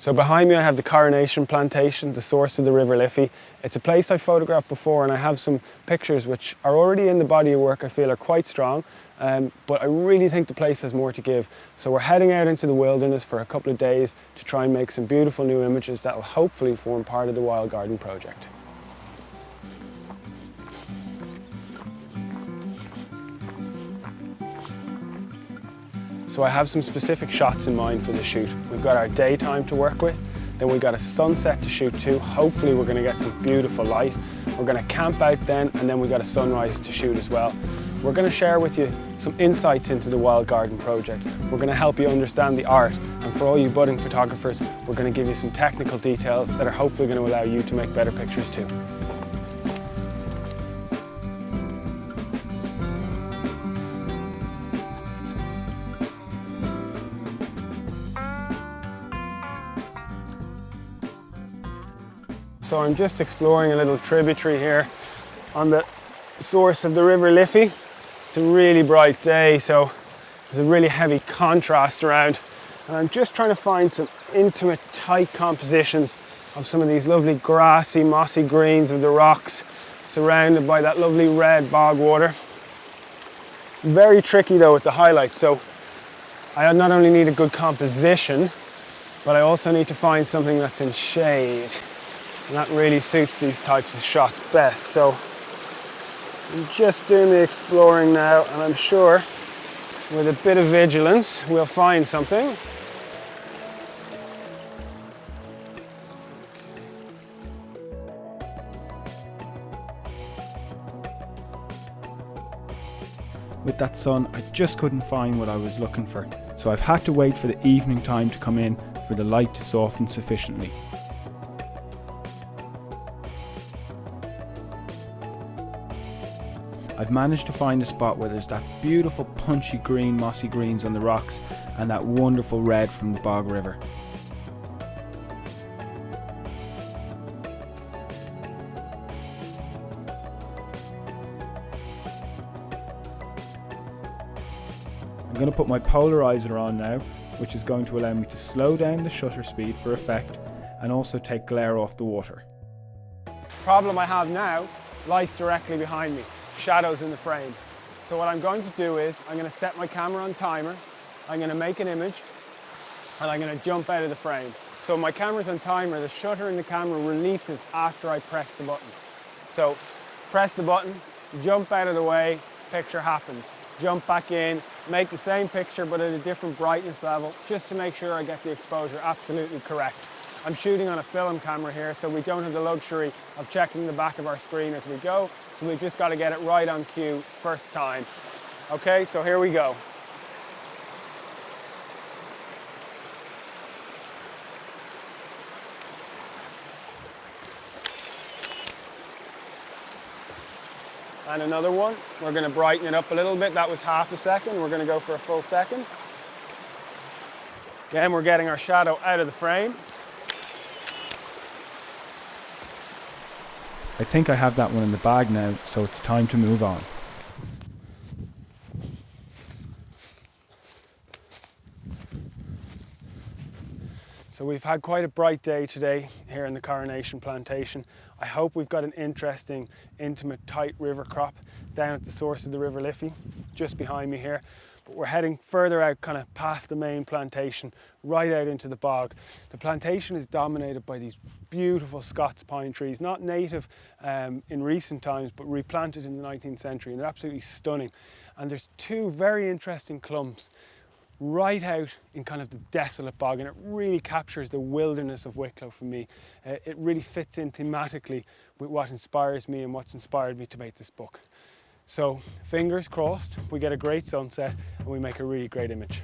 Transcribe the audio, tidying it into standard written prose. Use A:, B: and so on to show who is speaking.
A: So behind me I have the Coronation Plantation, the source of the River Liffey. It's a place I photographed before, and I have some pictures which are already in the body of work I feel are quite strong, but I really think the place has more to give. So we're heading out into the wilderness for a couple of days to try and make some beautiful new images that will hopefully form part of the Wild Garden project. So I have some specific shots in mind for the shoot. We've got our daytime to work with, then we've got a sunset to shoot too. Hopefully we're going to get some beautiful light. We're going to camp out then, and then we've got a sunrise to shoot as well. We're going to share with you some insights into the Wild Garden project. We're going to help you understand the art, and for all you budding photographers, we're going to give you some technical details that are hopefully going to allow you to make better pictures too. So I'm just exploring a little tributary here on the source of the River Liffey. It's a really bright day, so there's a really heavy contrast around. And I'm just trying to find some intimate, tight compositions of some of these lovely grassy, mossy greens of the rocks, surrounded by that lovely red bog water. Very tricky though with the highlights, so I not only need a good composition, but I also need to find something that's in shade. And that really suits these types of shots best. So I'm just doing the exploring now, and I'm sure with a bit of vigilance we'll find something.
B: With that sun, I just couldn't find what I was looking for, so I've had to wait for the evening time to come in for the light to soften sufficiently. I've managed to find a spot where there's that beautiful punchy green, mossy greens on the rocks and that wonderful red from the bog river. I'm going to put my polarizer on now, which is going to allow me to slow down the shutter speed for effect and also take glare off the water.
A: The problem I have now lies directly behind me. Shadows in the frame. So what I'm going to do is I'm going to set my camera on timer, I'm going to make an image, and I'm going to jump out of the frame. So my camera's on timer, the shutter in the camera releases after I press the button. So press the button, jump out of the way, picture happens. Jump back in, make the same picture but at a different brightness level, just to make sure I get the exposure absolutely correct. I'm shooting on a film camera here, so we don't have the luxury of checking the back of our screen as we go, so we've just got to get it right on cue first time. Okay, so here we go. And another one. We're going to brighten it up a little bit. That was half a second. We're going to go for a full second. Again, we're getting our shadow out of the frame.
B: I think I have that one in the bag now, so it's time to move on.
A: So we've had quite a bright day today here in the Coronation Plantation. I hope we've got an interesting, intimate, tight river crop down at the source of the River Liffey, just behind me here. But we're heading further out, kind of past the main plantation, right out into the bog. The plantation is dominated by these beautiful Scots pine trees, not native in recent times, but replanted in the 19th century, and they're absolutely stunning. And there's two very interesting clumps right out in kind of the desolate bog, and it really captures the wilderness of Wicklow for me. It really fits in thematically with what inspires me and what's inspired me to make this book. So fingers crossed, we get a great sunset and we make a really great image.